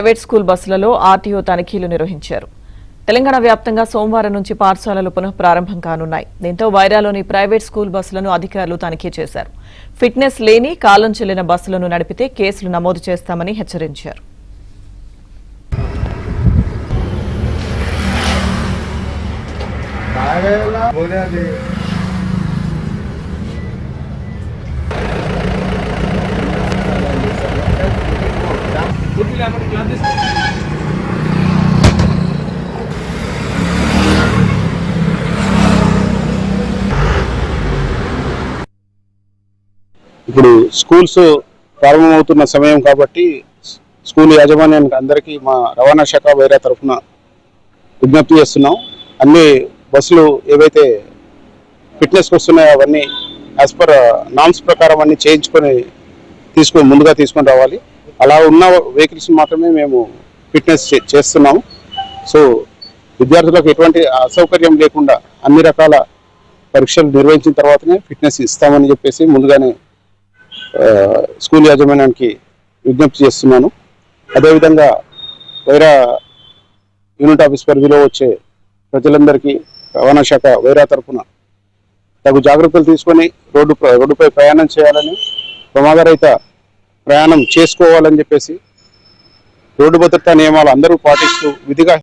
Private school బస్సులలో RTO తనిఖీలు నిర్వహించారు. తెలంగాణ వ్యాప్తంగా సోమవారం నుంచి పాఠశాలలు పునః ప్రారంభం కానున్నాయి. దీంతో వైరాలోని ప్రైవేట్ స్కూల్ బస్సులను అధికారులు తనిఖీ చేశారు. ఫిట్నెస్ లేని కాలం చెల్లిన బస్సులను నడిపితే కేసులు నమోదు చేస్తామని హెచ్చరించారు. ఇప్పుడు స్కూల్స్ ప్రారంభమవుతున్న సమయం కాబట్టి స్కూల్ యాజమాన్యానికి అందరికీ మా రవాణా శాఖ వైరా తరఫున విజ్ఞప్తి చేస్తున్నాం. అన్ని బస్సులు ఏవైతే ఫిట్నెస్కి వస్తున్నాయో అవన్నీ యాజ్ పర్ నామ్స్ ప్రకారం అన్ని చేయించుకొని ముందుగా తీసుకొని రావాలి. అలా ఉన్న వెహికల్స్ మాత్రమే మేము ఫిట్నెస్ చేస్తున్నాము. సో విద్యార్థులకు ఎటువంటి అసౌకర్యం లేకుండా అన్ని రకాల పరీక్షలు నిర్వహించిన తర్వాతనే ఫిట్నెస్ ఇస్తామని చెప్పేసి ముందుగానే స్కూల్ యాజమాన్యానికి విజ్ఞప్తి చేస్తున్నాను. అదేవిధంగా వైరా యూనిట్ ఆఫీస్ పరిధిలో వచ్చే ప్రజలందరికీ రవాణా శాఖ వైరా తరఫున తగు జాగ్రత్తలు తీసుకొని రోడ్డుపై ప్రయాణం చేయాలని, ప్రమాదరహిత ప్రయాణం చేసుకోవాలని చెప్పేసి రోడ్డు భద్రతా నియమాలు అందరూ పాటిస్తూ విధిగా